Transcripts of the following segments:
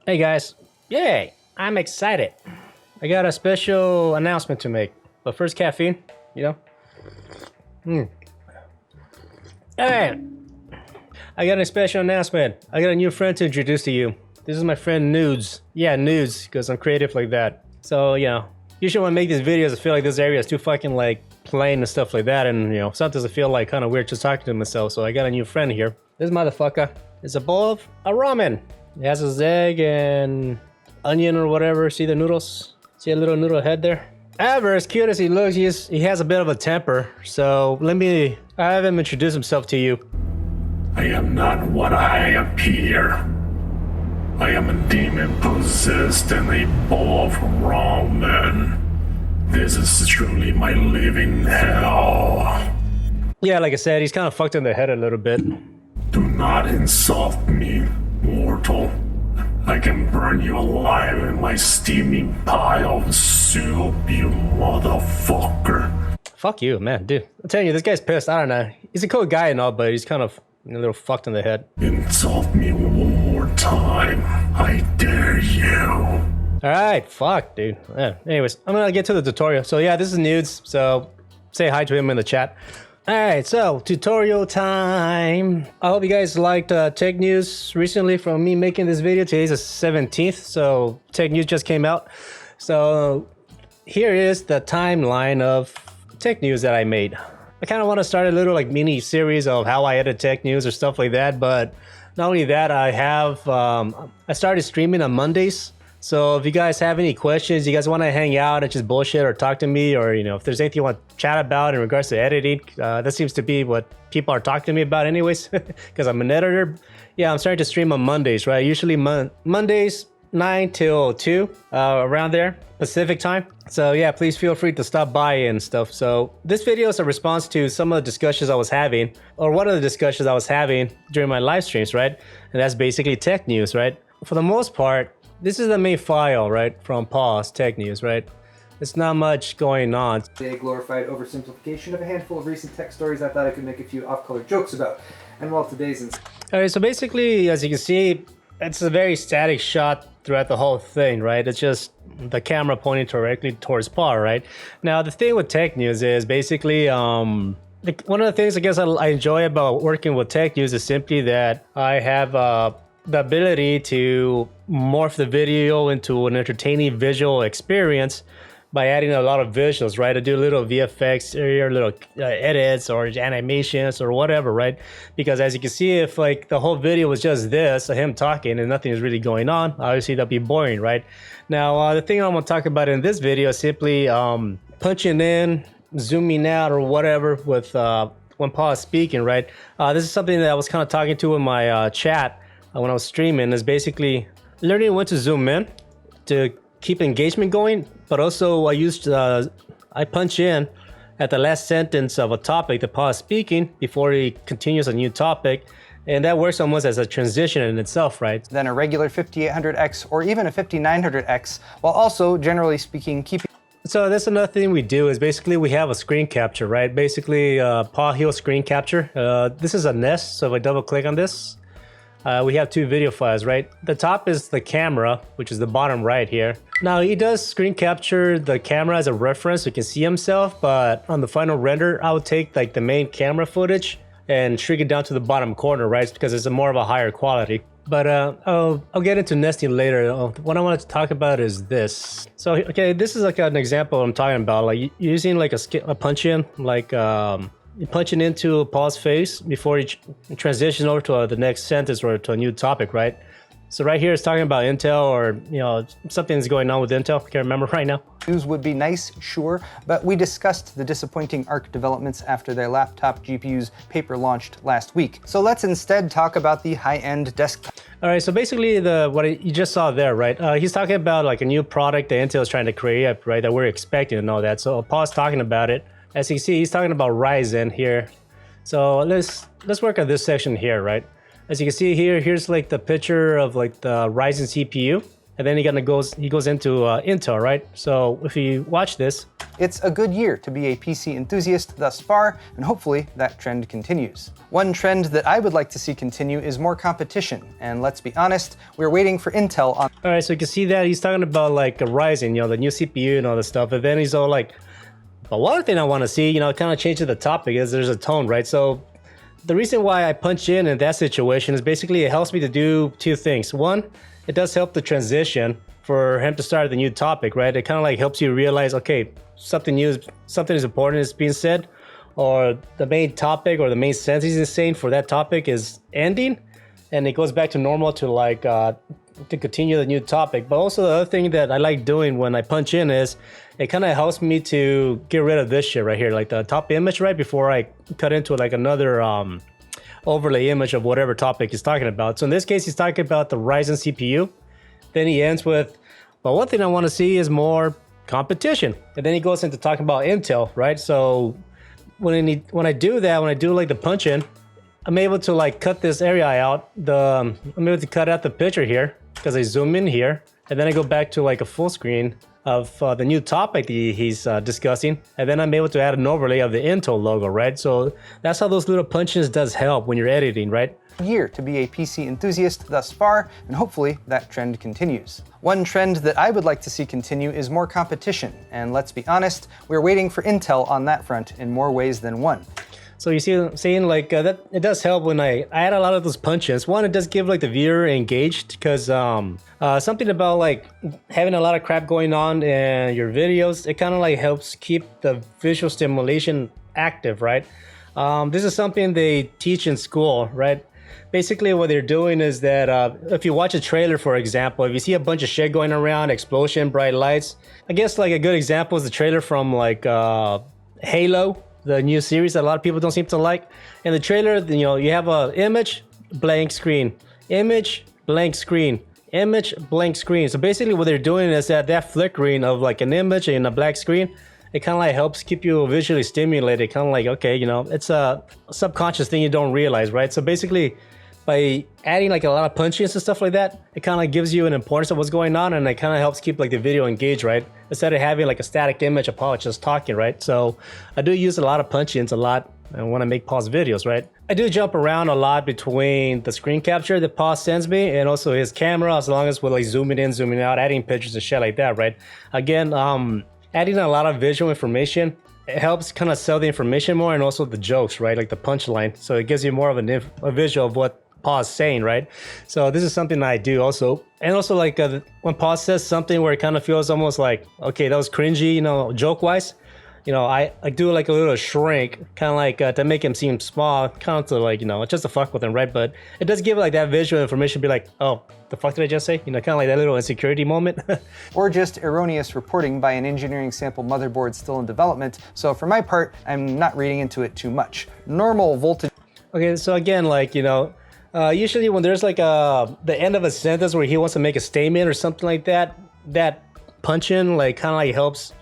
Hey guys, yay! I'm excited. I got a special announcement to make. But first, caffeine, you know? Hey! I got a special announcement. I got a new friend to introduce to you. This is my friend Nudes. Yeah, Nudes, because I'm creative like that. So, you know, usually when I make these videos, I feel like this area is too fucking like plain and stuff like that. And, you know, sometimes I feel like kind of weird just talking to myself. So I got a new friend here. This motherfucker is a bowl of a ramen. It has his egg and onion or whatever. See the noodles? See a little noodle head there? However, as cute as he looks, he has a bit of a temper. So I have him introduce himself to you. I am not what I appear. I am a demon possessed in a bowl of ramen. This is truly my living hell. Yeah, like I said, he's kind of fucked in the head a little bit. Do not insult me, mortal. I can burn you alive in my steaming pile of soup, you motherfucker. Fuck you, man, dude. I'm telling you, this guy's pissed. I don't know. He's a cool guy and all, but he's kind of a little fucked in the head. Insult me one more time. I dare you. Alright, fuck, dude. Yeah. Anyways, I'm gonna get to the tutorial. So yeah, this is Nudes, so say hi to him in the chat. Alright, so tutorial time. I hope you guys liked tech news recently from me making this video. Today's the 17th, so tech news just came out. So here is the timeline of tech news that I made. I kind of want to start a little like mini series of how I edit tech news or stuff like that, but not only that, I started streaming on Mondays. So if you guys have any questions, you guys want to hang out and just bullshit or talk to me, or, you know, if there's anything you want to chat about in regards to editing, that seems to be what people are talking to me about anyways, because I'm an editor. Yeah, I'm starting to stream on Mondays, right? Usually Mondays, 9 till 2, around there, Pacific time. So yeah, please feel free to stop by and stuff. So this video is a response to some of the discussions I was having, or one of the discussions I was having during my live streams, right? And that's basically tech news, right? For the most part, this is the main file, right, from Pause Tech News, right? There's not much going on. A glorified oversimplification of a handful of recent tech stories I thought I could make a few off-color jokes about. And while today's All right, so basically, as you can see, it's a very static shot throughout the whole thing, right? It's just the camera pointing directly towards Paul, right? Now, the thing with tech news is basically, one of the things I guess I enjoy about working with tech news is simply that I have the ability to morph the video into an entertaining visual experience by adding a lot of visuals, right? I do little VFX or little edits or animations or whatever, right? Because as you can see, if like the whole video was just this, him talking and nothing is really going on, obviously that'd be boring, right? Now, the thing I want to talk about in this video is simply punching in, zooming out or whatever with when Paul is speaking, right? This is something that I was kind of talking to in my chat when I was streaming, is basically learning when to zoom in to keep engagement going, but also I punch in at the last sentence of a topic that Paul is speaking before he continues a new topic, and that works almost as a transition in itself, right? than a regular 5800X or even a 5900X, while also, generally speaking, keeping. So that's another thing we do is basically we have a screen capture, right? Basically, Paul Hill screen capture. This is a Nest, so if I double click on this, we have two video files, right? The top is the camera, which is the bottom right here. Now he does screen capture the camera as a reference so you can see himself, but on the final render, I would take like the main camera footage and shrink it down to the bottom corner, right? Because it's more of a higher quality. But I'll get into nesting later. What I wanted to talk about is this. So, okay, this is like an example I'm talking about, like using like a punch in, like you punching into Paul's face before you transition over to the next sentence or to a new topic, right? So right here it's talking about Intel, or, you know, something's going on with Intel. I can't remember right now. News would be nice, sure, but we discussed the disappointing ARC developments after their laptop GPUs paper launched last week. So let's instead talk about the high-end desktop. All right, so basically what you just saw there, right? He's talking about like a new product that Intel is trying to create, right? That we're expecting and all that. So Paul's talking about it. As you can see, he's talking about Ryzen here. So let's work on this section here, right? As you can see here, here's like the picture of like the Ryzen CPU, and then he goes into Intel, right? So if you watch this, It's a good year to be a PC enthusiast thus far, and hopefully that trend continues. One trend that I would like to see continue is more competition, and let's be honest, we're waiting for Intel on. All right, so you can see that he's talking about like a Ryzen, the new CPU and all this stuff, and then he's all like, but one thing I want to see, kind of change to the topic is there's a tone, right? So the reason why I punch in that situation is basically it helps me to do two things. One, it does help the transition for him to start the new topic, right? It kind of like helps you realize, okay, something new, something is important is being said, or the main topic or the main sentence he's saying for that topic is ending, and it goes back to normal to like to continue the new topic. But also the other thing that I like doing when I punch in is it kind of helps me to get rid of this shit right here, like the top image right before I cut into like another overlay image of whatever topic he's talking about. So in this case, he's talking about the Ryzen CPU. Then he ends with, well, one thing I want to see is more competition. And then he goes into talking about Intel, right? So when I do that, when I do like the punch in, I'm able to like cut this area out. I'm able to cut out the picture here because I zoom in here, and then I go back to like a full screen of the new topic that he's discussing, and then I'm able to add an overlay of the Intel logo, right? So that's how those little punch-ins does help when you're editing, right? Year to be a PC enthusiast thus far, and hopefully that trend continues. One trend that I would like to see continue is more competition, and let's be honest, we're waiting for Intel on that front in more ways than one. So you see what I'm saying, like that it does help when I add a lot of those punch-ins. One, it does give like the viewer engaged, because something about like having a lot of crap going on in your videos, it kind of like helps keep the visual stimulation active, right? This is something they teach in school, right? Basically what they're doing is that if you watch a trailer, for example, if you see a bunch of shit going around, explosion, bright lights, I guess like a good example is the trailer from like Halo, the new series that a lot of people don't seem to like. In the trailer, you have a image, blank screen, image, blank screen, image, blank screen. So basically what they're doing is that flickering of like an image in a black screen, it kind of like helps keep you visually stimulated. Kind of like, okay, it's a subconscious thing you don't realize, right? So basically by adding like a lot of punch-ins and stuff like that, it kind of like gives you an importance of what's going on, and it kind of helps keep like the video engaged, right? Instead of having like a static image of Paul just talking, right? So I do use a lot of punch-ins a lot when I make Paul's videos, right? I do jump around a lot between the screen capture that Paul sends me and also his camera, as long as we're like zooming in, zooming out, adding pictures and shit like that, right? Again, adding a lot of visual information, it helps kind of sell the information more, and also the jokes, right? Like the punchline. So it gives you more of a visual of what Paul is saying, right? So this is something I do also. And also like when Paul says something where it kind of feels almost like, okay, that was cringy, joke wise, I do like a little shrink, kind of like to make him seem small, kind of to like, just to fuck with him, right? But it does give like that visual information, be like, oh, the fuck did I just say? Kind of like that little insecurity moment. Or just erroneous reporting by an engineering sample motherboard still in development. So for my part, I'm not reading into it too much. Normal voltage. Okay, so again, like, usually when there's like the end of a sentence where he wants to make a statement or something like that, that punch in like kind of like helps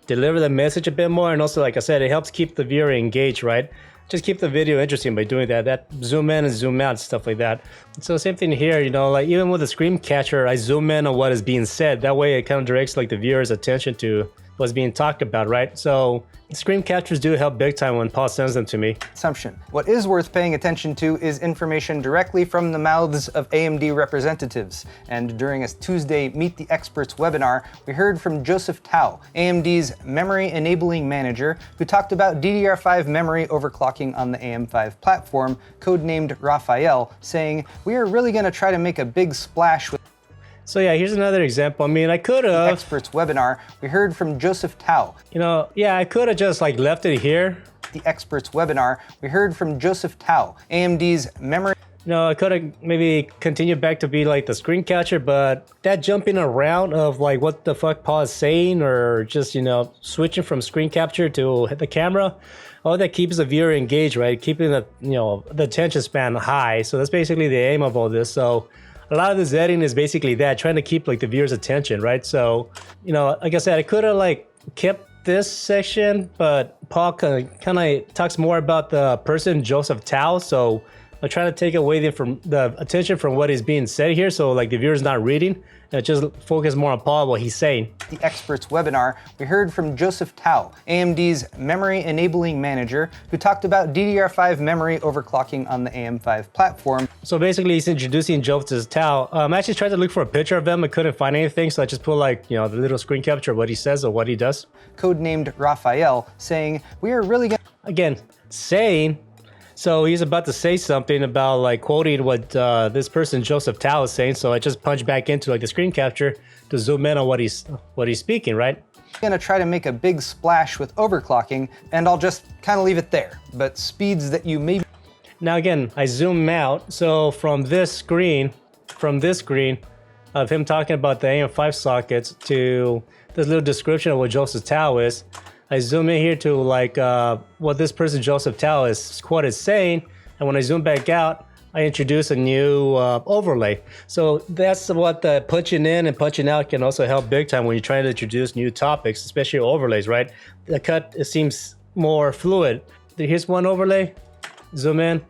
deliver the message a bit more. And also, like I said, it helps keep the viewer engaged, right? Just keep the video interesting by doing that zoom in and zoom out, stuff like that. So same thing here, like even with the screen catcher, I zoom in on what is being said. That way it kind of directs like the viewer's attention to what's being talked about, right? So screen captures do help big time when Paul sends them to me. Assumption. What is worth paying attention to is information directly from the mouths of AMD representatives. And during a Tuesday Meet the Experts webinar, we heard from Joseph Tao, AMD's memory enabling manager, who talked about DDR5 memory overclocking on the AM5 platform, codenamed Raphael, saying, "We are really going to try to make a big splash with." So yeah, here's another example. I mean, I could have. Experts webinar, we heard from Joseph Tao. Yeah, I could have just like left it here. The Experts webinar, we heard from Joseph Tao, AMD's memory. I could have maybe continued back to be like the screen catcher, but that jumping around of like what the fuck Paul is saying, or just, switching from screen capture to the camera, all that keeps the viewer engaged, right? Keeping the, the attention span high. So that's basically the aim of all this. So a lot of this editing is basically that, trying to keep like the viewer's attention, right? So, like I said, I could have like kept this section, but Paul kind of talks more about the person, Joseph Tao. So I try to take away the attention from what is being said here, so like the viewer's not reading, and just focus more on Paul, what he's saying. The Experts webinar, we heard from Joseph Tao, AMD's Memory Enabling Manager, who talked about DDR5 memory overclocking on the AM5 platform. So basically, he's introducing Joseph Tao. I actually tried to look for a picture of him. I couldn't find anything, so I just put like, you know, the little screen capture of what he says or what he does. Codenamed Raphael, saying, "We are really going..." Again, saying. So he's about to say something about like quoting what this person Joseph Tao is saying. So I just punched back into like the screen capture to zoom in on what he's speaking, right? Gonna try to make a big splash with overclocking, and I'll just kind of leave it there. But speeds that you may... Now again, I zoom out. So from this screen of him talking about the AM5 sockets to this little description of what Joseph Tao is, I zoom in here to like what this person Joseph Tao is quoted saying, and when I zoom back out, I introduce a new overlay. So that's what the punching in and punching out can also help big time when you're trying to introduce new topics, especially overlays, right? The cut, it seems more fluid. Here's one overlay, zoom in.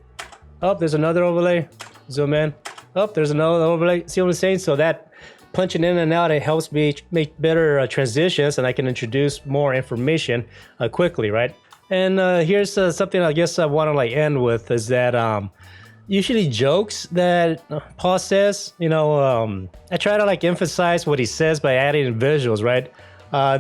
Oh, there's another overlay, zoom in. Oh, there's another overlay. See what I'm saying? So that punching in and out, it helps me make better transitions, and I can introduce more information quickly, right? And here's something I guess I want to like end with is that usually jokes that Paul says, you know, I try to like emphasize what he says by adding visuals, right?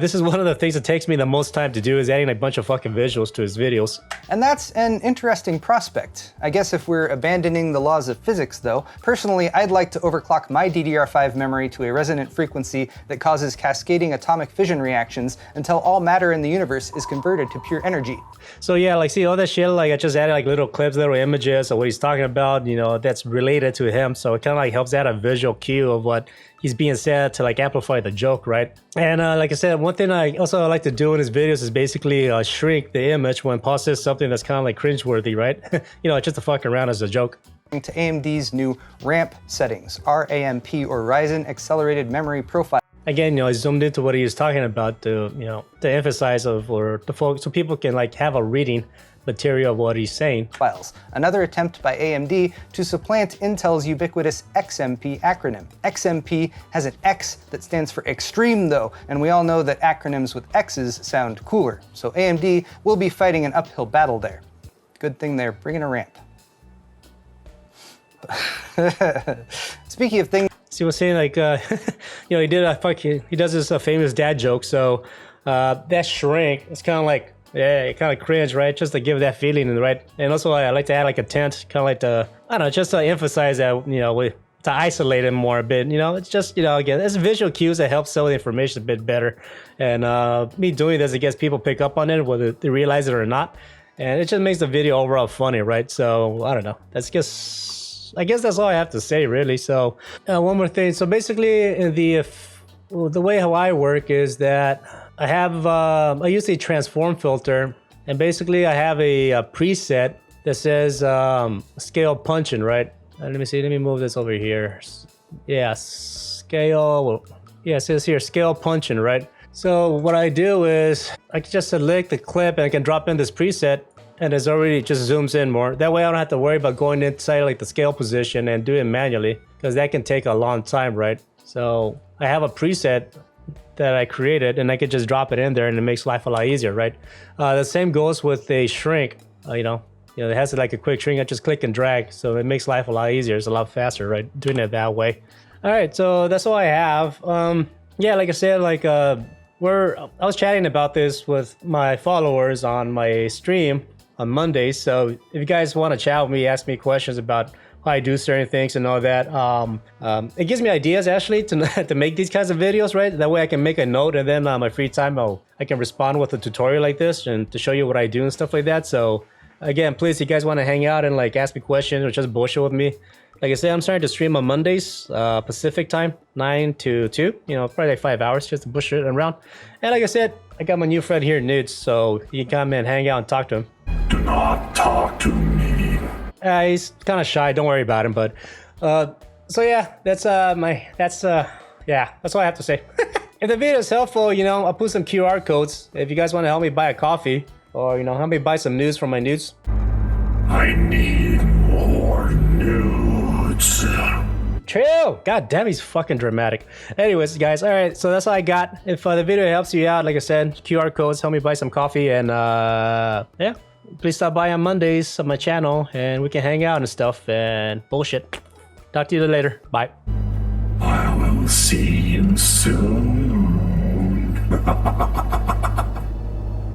This is one of the things that takes me the most time to do, is adding a bunch of fucking visuals to his videos. And that's an interesting prospect. I guess if we're abandoning the laws of physics though, personally I'd like to overclock my DDR5 memory to a resonant frequency that causes cascading atomic fission reactions until all matter in the universe is converted to pure energy. So yeah, like see all that shit, like I just added like little clips, little images of what he's talking about, you know, that's related to him. So it kind of like helps add a visual cue of what he's being said to like amplify the joke, right? And like I said, one thing I also like to do in his videos is basically shrink the image when Paul says something that's kind of like cringeworthy, right? You know, just to fuck around as a joke. To AMD's new RAMP settings, RAMP or Ryzen Accelerated Memory Profile. Again, you know, I zoomed into what he was talking about to, you know, to emphasize of or to focus so people can like have a reading material of what he's saying. Files. Another attempt by AMD to supplant Intel's ubiquitous XMP acronym. XMP has an X that stands for extreme though, and we all know that acronyms with X's sound cooler. So AMD will be fighting an uphill battle there. Good thing they're bringing a ramp. Speaking of things... See what I'm saying? Like, you know, he does this famous dad joke. So that shrink, it's kind of like, yeah, it kind of cringe, right? Just to give that feeling, right? And also I like to add like a tint, kind of like to, I don't know, just to emphasize that, you know, to isolate him more a bit, you know, it's just, you know, again, it's visual cues that help sell the information a bit better. And me doing this, I guess people pick up on it, whether they realize it or not. And it just makes the video overall funny, right? So, I don't know. That's just, I guess that's all I have to say, really. So, one more thing. So basically, in the way how I work is that I have, I use a transform filter, and basically I have a preset that says scale punching, right? Let me see, let me move this over here. Yeah, scale, yeah, it says here scale punching, right? So what I do is I can just select the clip and I can drop in this preset, and it's already just zooms in more. That way I don't have to worry about going inside like the scale position and do it manually, because that can take a long time, right? So I have a preset that I created, and I could just drop it in there, and it makes life a lot easier, right? The same goes with a shrink. You know, it has like a quick shrink. I just click and drag, so it makes life a lot easier. It's a lot faster, right? Doing it that way. All right, so that's all I have. Yeah, like I said, like I was chatting about this with my followers on my stream on Mondays. So if you guys want to chat with me, ask me questions about how I do certain things and all that. It gives me ideas actually to make these kinds of videos, right? That way I can make a note, and then my free time I can respond with a tutorial like this and to show you what I do and stuff like that. So again, please, if you guys want to hang out and like ask me questions or just bullshit with me, like I said, I'm starting to stream on Mondays, Pacific time, 9 to 2, you know, probably like 5 hours just to push it around. And like I said, I got my new friend here, Nudes, so you can come and hang out and talk to him. Do not talk to me. He's kind of shy, don't worry about him, but so yeah, that's all I have to say. If the video is helpful, you know, I'll put some QR codes if you guys want to help me buy a coffee, or you know, help me buy some news from my nudes. I need more Chill. God damn, he's fucking dramatic. Anyways, guys, all right, so that's all I got. If the video helps you out, like I said, QR codes, help me buy some coffee, and yeah, please stop by on Mondays on my channel, and we can hang out and stuff, and bullshit. Talk to you later. Bye. I will see you soon.